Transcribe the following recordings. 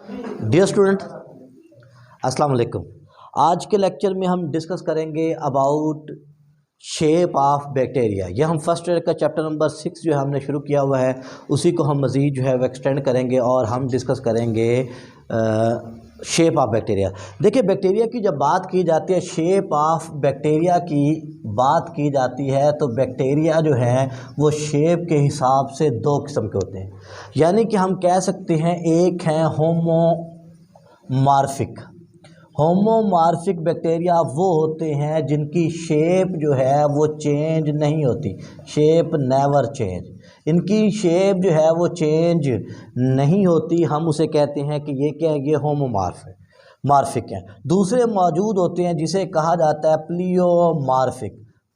Dear student, अस्सलाम वालेकुम। आज के लेक्चर में हम डिस्कस करेंगे अबाउट शेप ऑफ बैक्टीरिया। यह हम फर्स्ट ईयर का चैप्टर नंबर 6 जो है हमने शुरू किया हुआ है, उसी को हम मज़ीद जो है वो एक्सटेंड करेंगे और हम डिस्कस करेंगे शेप ऑफ बैक्टीरिया। देखिए, बैक्टीरिया की जब बात की जाती है, शेप ऑफ बैक्टीरिया की बात की जाती है, तो बैक्टीरिया जो है वो शेप के हिसाब से दो किस्म के होते हैं। यानी कि हम कह सकते हैं, एक है होमोमार्फिक बैक्टीरिया वो होते हैं जिनकी शेप जो है वो चेंज नहीं होती, शेप नेवर चेंज, इनकी शेप जो है वो चेंज नहीं होती। हम उसे कहते हैं कि ये क्या है, ये होमोमार्फिक हैं। दूसरे मौजूद होते हैं जिसे कहा जाता है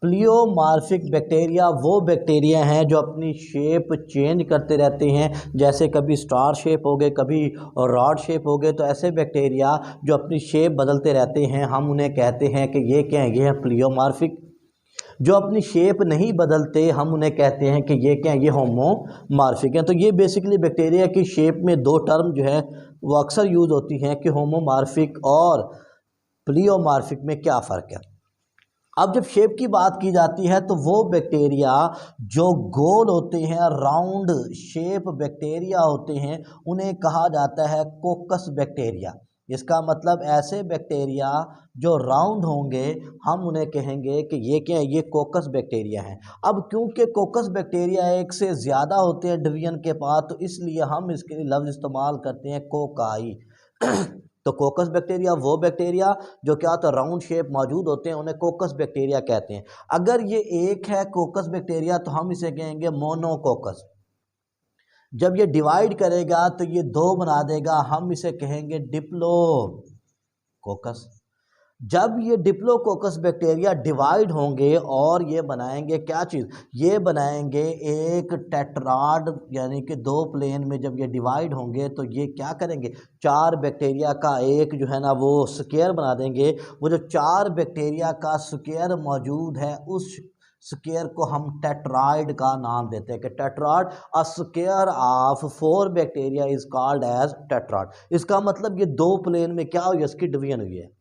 प्लियोमार्फिक बैक्टीरिया वो बैक्टीरिया हैं जो अपनी शेप चेंज करते रहते हैं, जैसे कभी स्टार शेप हो गए, कभी रॉड शेप हो गए। तो ऐसे बैक्टीरिया जो अपनी शेप बदलते रहते हैं, हम उन्हें कहते हैं कि ये क्या है, ये है प्लियोमार्फिक। जो अपनी शेप नहीं बदलते, हम उन्हें कहते हैं कि ये क्या है, ये होमोमार्फिक हैं। तो ये बेसिकली बैक्टीरिया की शेप में दो टर्म जो है वो अक्सर यूज़ होती हैं कि होमोमार्फिक और प्लियोमार्फिक में क्या फ़र्क है। अब जब शेप की बात की जाती है तो वो बैक्टीरिया जो गोल होते हैं, राउंड शेप बैक्टीरिया होते हैं, उन्हें कहा जाता है कोकस बैक्टीरिया। इसका मतलब ऐसे बैक्टीरिया जो राउंड होंगे, हम उन्हें कहेंगे कि ये क्या है, ये कोकस बैक्टीरिया हैं। अब क्योंकि कोकस बैक्टीरिया एक से ज़्यादा होते हैं डिवीजन के पास, तो इसलिए हम इसके लिए लफ्ज़ इस्तेमाल करते हैं कोकाई। तो कोकस बैक्टीरिया वो बैक्टीरिया जो क्या होता है, राउंड शेप मौजूद होते हैं, उन्हें कोकस बैक्टीरिया कहते हैं। अगर ये एक है कोकस बैक्टीरिया तो हम इसे कहेंगे मोनोकोकस। जब ये डिवाइड करेगा तो ये दो बना देगा, हम इसे कहेंगे डिप्लोकोकस। जब ये डिप्लोकोकस बैक्टीरिया डिवाइड होंगे और ये बनाएंगे क्या चीज़, ये बनाएंगे एक टेट्राड, यानी कि दो प्लेन में जब ये डिवाइड होंगे तो ये क्या करेंगे, चार बैक्टीरिया का एक जो है ना वो स्क्वायर बना देंगे। वो जो चार बैक्टीरिया का स्क्वायर मौजूद है, उस स्क्वायर को हम टेट्राइड का नाम देते हैं कि tetrad, a square of 4 bacteria is called as tetrad. इसका मतलब ये दो प्लेन में क्या हुई, इसकी डिवीजन हुई है।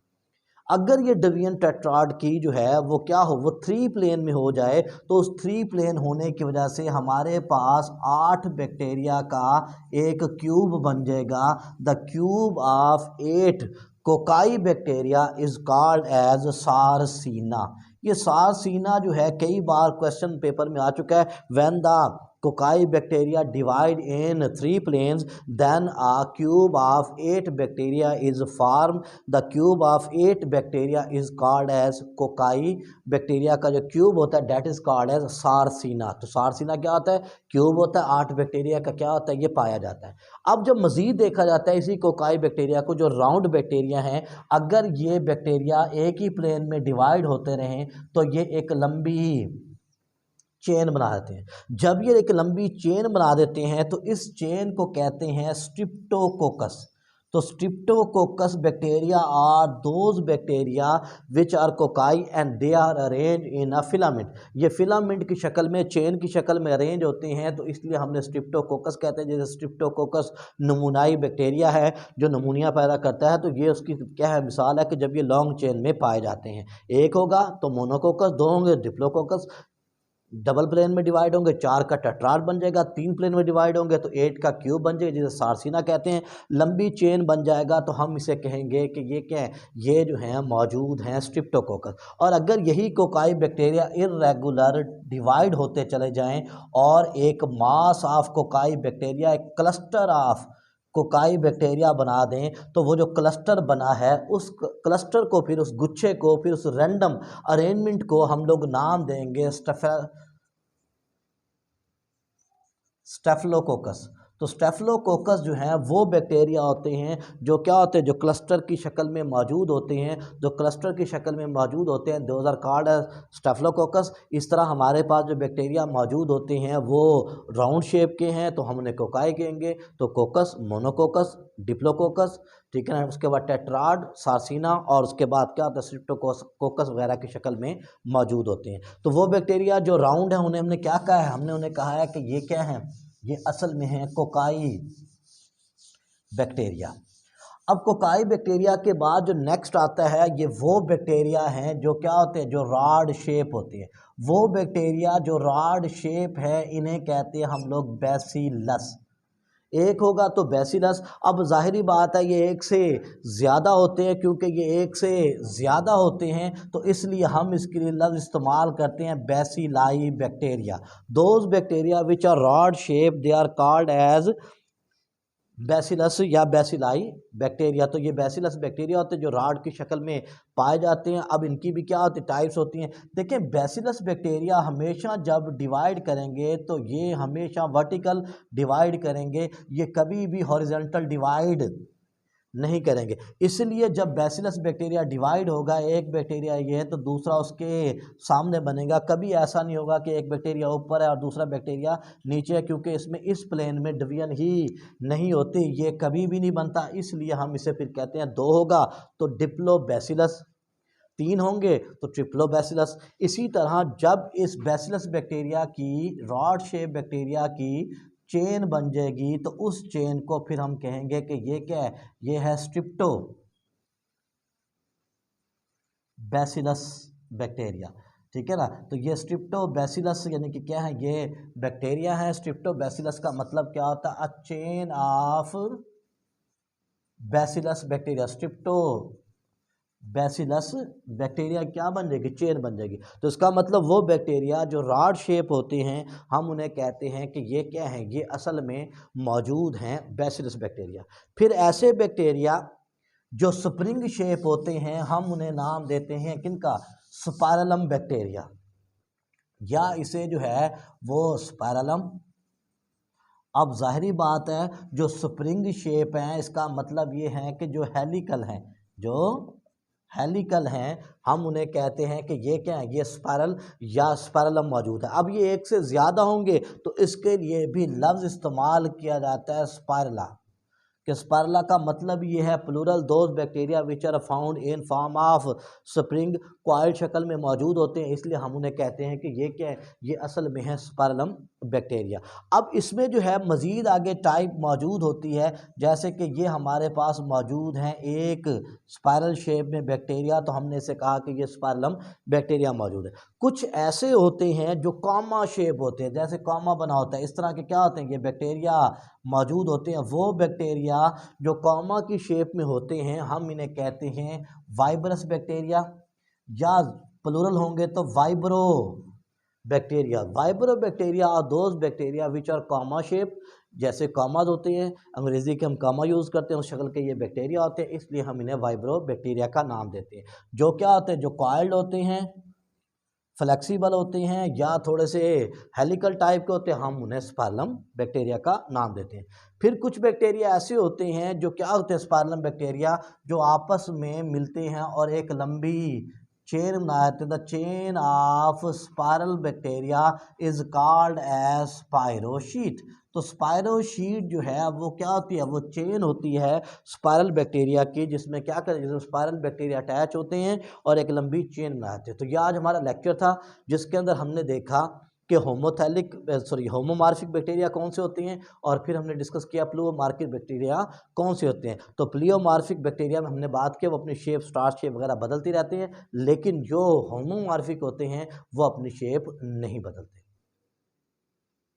अगर ये डिवीजन टेट्राड की जो है वो क्या हो, वो 3 प्लेन में हो जाए, तो उस 3 प्लेन होने की वजह से हमारे पास 8 बैक्टीरिया का एक क्यूब बन जाएगा। The cube of 8 cocci bacteria is called as sarcina. ये सारसीना जो है कई बार क्वेश्चन पेपर में आ चुका है। When the cocci bacteria divide in 3 planes, then a cube of 8 bacteria is formed. The cube of 8 bacteria is called as cocci bacteria का जो cube होता है that is called as सारसीना। तो सारसीना क्या होता है, क्यूब होता है, 8 बैक्टीरिया का क्या होता है, ये पाया जाता है। अब जब मज़ीद देखा जाता है इसी कोकाई बैक्टीरिया को, जो राउंड बैक्टीरिया हैं, अगर ये बैक्टीरिया एक ही प्लेन में डिवाइड होते रहें तो ये एक लंबी चेन बना देते हैं। जब ये एक लंबी चेन बना देते हैं तो इस चेन को कहते हैं स्ट्रिप्टोकोकस। तो streptococcus bacteria are those bacteria which are cocci and they are arrange in a filament. ये फिलामेंट की शक्ल में, चेन की शक्ल में अरेंज होते हैं, तो इसलिए हमने स्ट्रिप्टोकोकस कहते हैं। जैसे स्ट्रिप्टोकोकस नमूनाई बैक्टीरिया है जो नमूनिया पैदा करता है, तो ये उसकी क्या है, मिसाल है कि जब ये लॉन्ग चेन में पाए जाते हैं। एक होगा तो मोनोकोकस, दो होंगे डिप्लोकोकस, डबल प्लेन में डिवाइड होंगे 4 का टेट्राड बन जाएगा, 3 प्लेन में डिवाइड होंगे तो 8 का क्यूब बन जाएगा, जिसे सारसीना कहते हैं। लंबी चेन बन जाएगा तो हम इसे कहेंगे कि ये क्या है, ये जो है मौजूद हैं स्ट्रिप्टोकोकस। और अगर यही कोकाई बैक्टीरिया इर्रेगुलर डिवाइड होते चले जाएं और एक मास ऑफ कोकाई बैक्टीरिया, एक क्लस्टर ऑफ कोकाई बैक्टीरिया बना दें, तो वो जो क्लस्टर बना है, उस क्लस्टर को, फिर उस गुच्छे को, फिर उस रैंडम अरेंजमेंट को हम लोग नाम देंगे स्टेफलोकोकस। तो स्टेफलोकोकस जो हैं वो बैक्टीरिया होते हैं जो क्या होते हैं, जो क्लस्टर की शक्ल में मौजूद होते हैं, जो क्लस्टर की शक्ल में मौजूद होते हैं, दोज आर कॉल्ड स्टेफलोकोकस। इस तरह हमारे पास जो बैक्टीरिया मौजूद होते हैं वो राउंड शेप के हैं, तो हम उन्हें कोकाई कहेंगे। तो कोकस, मोनोकोकस, डिप्लोकोकस, ठीक है ना। उसके बाद टेट्राड, सारसीना, और उसके बाद क्या होता है, स्ट्रिप्टोकोकस वगैरह की शक्ल में मौजूद होते हैं। तो वो बैक्टीरिया जो राउंड है उन्हें हमने क्या कहा है, हमने उन्हें कहा है कि ये क्या है, ये असल में है कोकाई बैक्टीरिया। अब कोकाई बैक्टीरिया के बाद जो नेक्स्ट आता है, ये वो बैक्टीरिया हैं जो क्या होते हैं, जो रॉड शेप होती है। वो बैक्टीरिया जो रॉड शेप है इन्हें कहते हैं हम लोग बैसिलस। एक होगा तो बैसिलस। अब जाहिरी बात है ये एक से ज़्यादा होते हैं, क्योंकि ये एक से ज़्यादा होते हैं तो इसलिए हम इसके लिए लफ्ज़ इस्तेमाल करते हैं bacilli bacteria. Those bacteria which are rod shape they are called as bacillus या बैसिलाई बैक्टीरिया। तो ये बैसिलस बैक्टीरिया होते हैं जो रॉड की शक्ल में पाए जाते हैं। अब इनकी भी क्या होती है, टाइप्स होती हैं। देखिए बैसिलस बैक्टीरिया हमेशा जब डिवाइड करेंगे तो ये हमेशा वर्टिकल डिवाइड करेंगे, ये कभी भी हॉरिजॉन्टल डिवाइड नहीं करेंगे। इसलिए जब बैसिलस बैक्टीरिया डिवाइड होगा, एक बैक्टीरिया ये है तो दूसरा उसके सामने बनेगा। कभी ऐसा नहीं होगा कि एक बैक्टीरिया ऊपर है और दूसरा बैक्टीरिया नीचे है, क्योंकि इसमें इस प्लेन में डिवीजन ही नहीं होती, ये कभी भी नहीं बनता। इसलिए हम इसे फिर कहते हैं, दो होगा तो डिप्लोबैसिलस, तीन होंगे तो ट्रिप्लोबैसिलस। इसी तरह जब इस बैसिलस बैक्टीरिया की रॉड शेप बैक्टीरिया की चेन बन जाएगी तो उस चेन को फिर हम कहेंगे कि ये क्या है, ये है स्ट्रिप्टो बैसिलस बैक्टीरिया। ठीक है ना, तो ये स्ट्रिप्टो बैसिलस यानी कि क्या है, ये बैक्टीरिया है। स्ट्रिप्टो बैसिलस का मतलब क्या होता है, a chain of bacillus bacteria. Streptobacillus bacteria क्या बन जाएगी, चेन बन जाएगी। तो इसका मतलब वो बैक्टीरिया जो रॉड शेप होते हैं हम उन्हें कहते हैं कि ये क्या है, ये असल में मौजूद हैं बैसिलस बैक्टीरिया। फिर ऐसे बैक्टीरिया जो स्प्रिंग शेप होते हैं हम उन्हें नाम देते हैं किनका, स्पाइरलम बैक्टीरिया, या इसे जो है वो स्पाइरलम। अब जाहिरी बात है जो स्प्रिंग शेप है इसका मतलब ये है कि जो हेलिकल हैं, जो हेलिकल हैं हम उन्हें कहते हैं कि ये क्या है, ये स्पाइरल या स्पाइरलम मौजूद है। अब ये एक से ज़्यादा होंगे तो इसके लिए भी लफ्ज़ इस्तेमाल किया जाता है स्पाइरला, कि स्पाइरला का मतलब ये है plural those bacteria which are found in form of spring, coil शक्ल में मौजूद होते हैं, इसलिए हम उन्हें कहते हैं कि ये क्या है, ये असल में है स्पाइरलम बैक्टीरिया। अब इसमें जो है मज़ीद आगे टाइप मौजूद होती है, जैसे कि ये हमारे पास मौजूद हैं एक स्पाइरल शेप में बैक्टीरिया, तो हमने इसे कहा कि ये स्पाइरलम बैक्टीरिया मौजूद है। कुछ ऐसे होते हैं जो कॉमा शेप होते हैं, जैसे कॉमा बना होता है, इस तरह के क्या होते हैं, ये बैक्टीरिया मौजूद होते हैं। वो बैक्टीरिया जो कॉमा की शेप में होते हैं हम इन्हें कहते हैं वाइब्रस बैक्टीरिया, या प्लूरल होंगे तो वाइब्रो बैक्टीरिया। वाइब्रो बैक्टीरिया और those bacteria which R comma shape, जैसे कॉमाज होते हैं, अंग्रेज़ी के हम कॉमा यूज़ करते हैं, उस शक्ल के ये बैक्टीरिया होते हैं, इसलिए हम इन्हें वाइब्रो बैक्टीरिया का नाम देते हैं। जो क्या होते हैं, जो कॉइल्ड होते हैं, फ्लेक्सिबल होते हैं, या थोड़े से हेलिकल टाइप के होते हैं, हम उन्हें स्पाइरलम बैक्टीरिया का नाम देते हैं। फिर कुछ बैक्टीरिया ऐसे होते हैं जो क्या होते हैं, स्पाइरलम बैक्टीरिया जो आपस में मिलते हैं और एक लंबी चेन बनाते हैं। The chain of spiral bacteria is called as spirochete. तो स्पाइरोशीट जो है वो क्या होती है, वो चेन होती है स्पाइरल बैक्टीरिया की, जिसमें क्या करें, जिसमें स्पाइरल बैक्टीरिया अटैच होते हैं और एक लंबी चेन बनाते हैं। तो यह आज हमारा लेक्चर था जिसके अंदर हमने देखा कि होमोमॉर्फिक बैक्टीरिया कौन से होते हैं, और फिर हमने डिस्कस किया प्लूरोमॉर्फिक बैक्टीरिया कौन से होते हैं। तो प्लियोमॉर्फिक बैक्टीरिया में हमने बात की वो अपनी शेप, स्टार शेप वगैरह बदलती रहती हैं, लेकिन जो होमोमॉर्फिक होते हैं वो अपनी शेप नहीं बदलते।